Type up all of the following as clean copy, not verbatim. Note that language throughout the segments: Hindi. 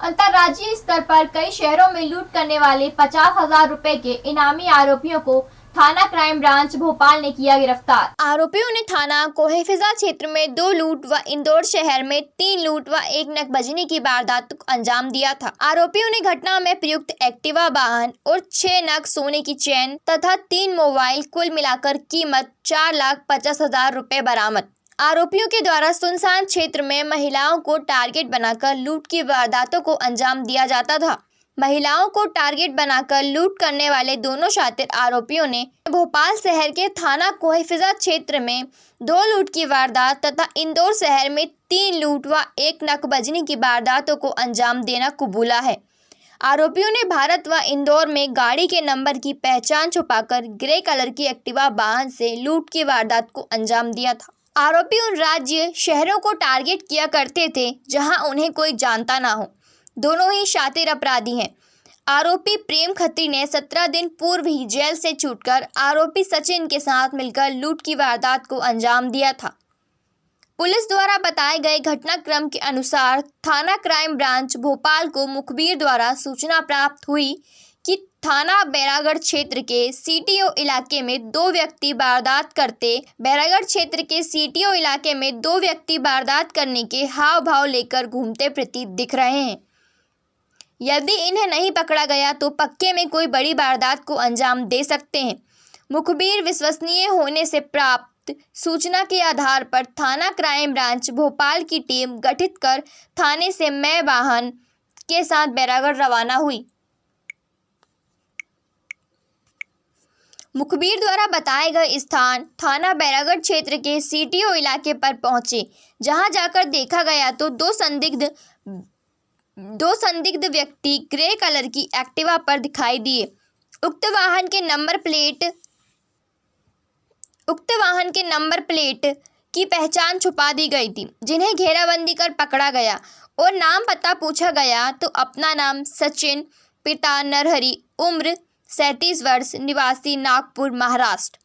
अंतर्राज्यीय स्तर पर कई शहरों में लूट करने वाले 50,000 रुपए के इनामी आरोपियों को थाना क्राइम ब्रांच भोपाल ने किया गिरफ्तार। आरोपियों ने थाना कोहेफिजा क्षेत्र में 2 लूट व इंदौर शहर में 3 लूट व 1 नकबजनी की वारदात को अंजाम दिया था। आरोपियों ने घटना में प्रयुक्त एक्टिवा वाहन और 6 नग सोने की चेन तथा 3 मोबाइल कुल मिलाकर कीमत 4,50,000 रुपए बरामद। आरोपियों के द्वारा सुनसान क्षेत्र में महिलाओं को टारगेट बनाकर लूट की वारदातों को अंजाम दिया जाता था। महिलाओं को टारगेट बनाकर लूट करने वाले दोनों शातिर आरोपियों ने भोपाल शहर के थाना कोहेफिजा क्षेत्र में 2 लूट की वारदात तथा इंदौर शहर में 3 लूट व 1 नकबजनी की वारदातों को अंजाम देना कबूला है। आरोपियों ने भारत व इंदौर में गाड़ी के नंबर की पहचान छुपाकर ग्रे कलर की एक्टिवा वाहन से लूट की वारदात को अंजाम दिया था। आरोपी उन राज्य शहरों को टारगेट किया करते थे जहां उन्हें कोई जानता ना हो। दोनों ही शातिर अपराधी हैं। आरोपी प्रेम खत्री ने 17 दिन पूर्व ही जेल से छूटकर आरोपी सचिन के साथ मिलकर लूट की वारदात को अंजाम दिया था। पुलिस द्वारा बताए गए घटनाक्रम के अनुसार थाना क्राइम ब्रांच भोपाल को मुखबिर द्वारा सूचना प्राप्त हुई कि थाना बैरागढ़ क्षेत्र के सीटीओ इलाके में 2 व्यक्ति वारदात करने के हाव भाव लेकर घूमते प्रतीत दिख रहे हैं। यदि इन्हें नहीं पकड़ा गया तो पक्के में कोई बड़ी वारदात को अंजाम दे सकते हैं। मुखबिर विश्वसनीय होने से प्राप्त सूचना के आधार पर थाना क्राइम ब्रांच भोपाल की टीम गठित कर थाने से मैं वाहन के साथ बैरागढ़ रवाना हुई। मुखबिर द्वारा बताए गए स्थान थाना बैरागढ़ क्षेत्र के सीटीओ इलाके पर पहुंचे, जहां जाकर देखा गया तो दो संदिग्ध व्यक्ति ग्रे कलर की एक्टिवा पर दिखाई दिए। उक्त वाहन के नंबर प्लेट की पहचान छुपा दी गई थी, जिन्हें घेराबंदी कर पकड़ा गया और नाम पता पूछा गया तो अपना नाम सचिन, पिता नरहरि, उम्र 37 वर्ष, निवासी नागपुर महाराष्ट्र।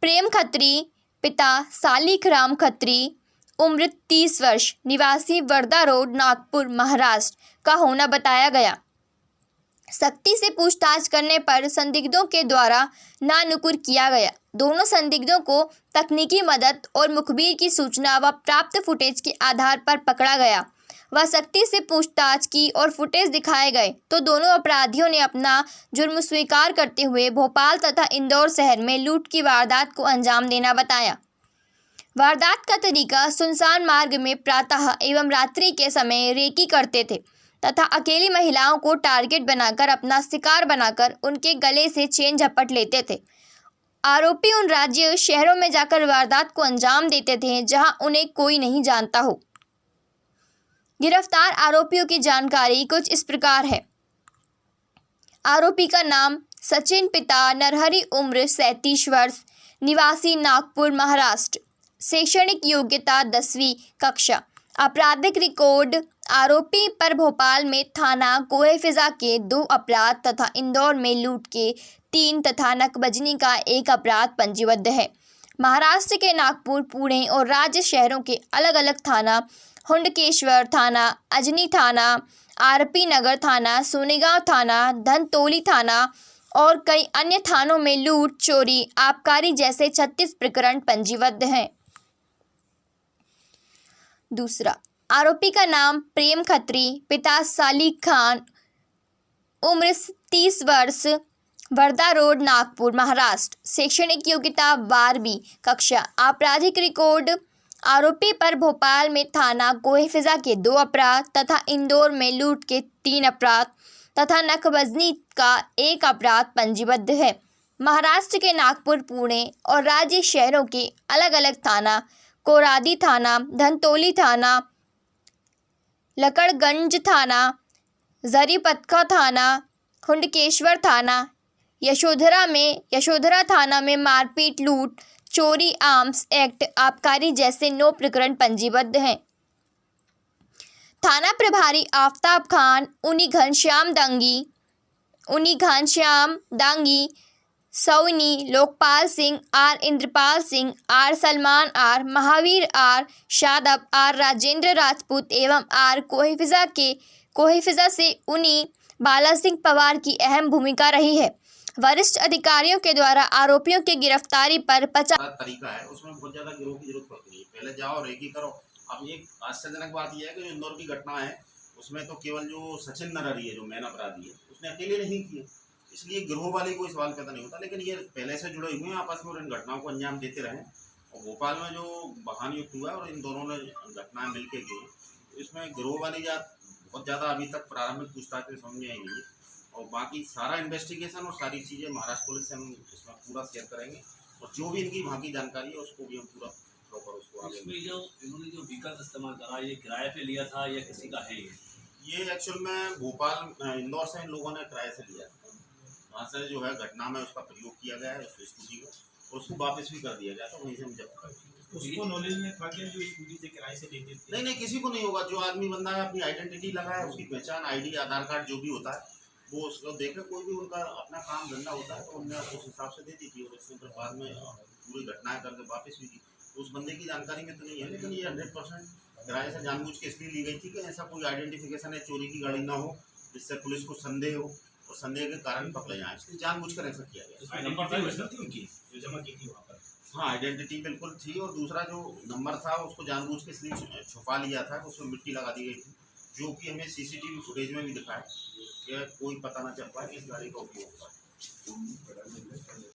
प्रेम खत्री, पिता सालिक राम खत्री, उम्र 30 वर्ष, निवासी वर्धा रोड, नागपुर महाराष्ट्र का होना बताया गया। सख्ती से पूछताछ करने पर संदिग्धों के द्वारा नानुकुर किया गया। दोनों संदिग्धों को तकनीकी मदद और मुखबिर की सूचना व प्राप्त फुटेज के आधार पर पकड़ा गया। वह सख्ती से पूछताछ की और फुटेज दिखाए गए तो दोनों अपराधियों ने अपना जुर्म स्वीकार करते हुए भोपाल तथा इंदौर शहर में लूट की वारदात को अंजाम देना बताया। वारदात का तरीका सुनसान मार्ग में प्रातः एवं रात्रि के समय रेकी करते थे तथा अकेली महिलाओं को टारगेट बनाकर अपना शिकार बनाकर उनके गले से चेन झपट लेते थे। आरोपी उन राज्य शहरों में जाकर वारदात को अंजाम देते थे जहां उन्हें कोई नहीं जानता हो। गिरफ्तार आरोपियों की जानकारी कुछ इस प्रकार है। आरोपी का नाम सचिन, पिता नरहरि, उम्र 37 वर्ष, निवासी नागपुर महाराष्ट्र। शैक्षणिक योग्यता 10वीं कक्षा। आपराधिक रिकॉर्ड आरोपी पर भोपाल में थाना कोहेफिजा के 2 अपराध तथा इंदौर में लूट के 3 तथा नकबजनी का 1 अपराध पंजीबद्ध है। महाराष्ट्र के नागपुर, पुणे और राज्य शहरों के अलग अलग थाना हुंडकेश्वर थाना, अजनी थाना, आरपी नगर थाना, सोनेगांव थाना, धनतोली थाना और कई अन्य थानों में लूट, चोरी, आबकारी जैसे 36 प्रकरण पंजीबद्ध हैं। दूसरा, आरोपी का नाम प्रेम खत्री, पिता सालिक खान, उम्र 30 वर्ष, वर्धा रोड, नागपुर महाराष्ट्र। शैक्षणिक योग्यता 12वीं कक्षा। आपराधिक रिकॉर्ड आरोपी पर भोपाल में थाना कोहेफिजा के 2 अपराध तथा इंदौर में लूट के 3 अपराध तथा नकबजनी का 1 अपराध पंजीबद्ध है। महाराष्ट्र के नागपुर, पुणे और राज्य शहरों के अलग अलग थाना कोरादी थाना, धनतोली थाना, लकड़गंज थाना, जरीपतखा थाना, हुंडकेश्वर थाना, यशोधरा थाना में मारपीट, लूट, चोरी, आर्म्स एक्ट, आबकारी जैसे 9 प्रकरण पंजीबद्ध हैं। थाना प्रभारी आफ्ताब खान, उनी घनश्याम दांगी, सौनी, लोकपाल सिंह आर, इंद्रपाल सिंह आर, सलमान आर, महावीर आर, शादाब आर, राजेंद्र राजपूत एवं आर कोहिफिजा से उन्हीं बाला सिंह पवार की अहम भूमिका रही है। वरिष्ठ अधिकारियों के द्वारा आरोपियों की गिरफ्तारी पर 50 तरीका है, उसमें बहुत ज्यादा गिरोह की जरूरत पड़ती है। पहले जाओ रेकी करो। अब एक आश्चर्यजनक बात यह है कि जो इंदौर की घटना है उसमें तो केवल जो सचिन नरहरी है, जो मेन अपराधी है, उसने अकेले नहीं किए, इसलिए गिरोह वाले कोई सवाल पैदा नहीं होता। लेकिन ये पहले से जुड़े हुए हैं आपस में और इन घटनाओं को अंजाम देते रहे। और भोपाल में जो वाहन युक्त हुआ है और इन दोनों ने घटनाएं मिलकर की, इसमें गिरोह वाली बहुत ज़्यादा अभी तक प्रारंभिक पूछताछ में समझ में आई नहीं है। और बाकी सारा इन्वेस्टिगेशन और सारी चीज़ें महाराष्ट्र पुलिस से हम इसमें पूरा शेयर करेंगे और जो भी इनकी बाकी जानकारी है उसको भी हम पूरा प्रॉपर उसको आगे। इसमें जो इन्होंने जो व्हीकल इस्तेमाल करा, ये किराए पे लिया था या किसी का है? ये एक्चुअल में भोपाल इंदौर से इन लोगों ने किराए से लिया था। वहाँ से जो है घटना में उसका प्रयोग किया गया है उस स्कूटी को, और उसको वापस भी कर दिया गया, तो वहीं से हम जब्त कर दिए। उसको नॉलेज में था कि जो स्कूटी से किराए से लेते थे? नहीं, किसी को नहीं होगा। जो आदमी बंदा है अपनी आइडेंटिटी लगाए, उसकी पहचान आईडी आधार कार्ड जो भी होता है वो उसको देखे। कोई भी उनका अपना काम धंधा होता है तो उन्हें उस हिसाब से दे दी थी और उसने फिर बाद में पूरी घटनाएं करके वापस भी की। उस बंदे की जानकारी में तो नहीं है, लेकिन ये 100% किराए से जानबूझ के इसलिए ली गई थी कि ऐसा कोई आइडेंटिफिकेशन है, चोरी की गाड़ी ना हो जिससे पुलिस को संदेह हो और संदेह के कारण पकड़े जाए, इसलिए जानबूझ कर ऐसा किया गया। उसमें नंबर थी उनकी जो जमा की थी वहाँ पर? हाँ, आइडेंटिटी बिल्कुल थी। और दूसरा जो नंबर था उसको जानबूझ के इसलिए छुपा लिया था, उसमें मिट्टी लगा दी गई थी, जो कि हमें सीसीटीवी फुटेज में भी दिखा है कि कोई पता ना चल पाए कि इस गाड़ी का उपयोग हुआ है।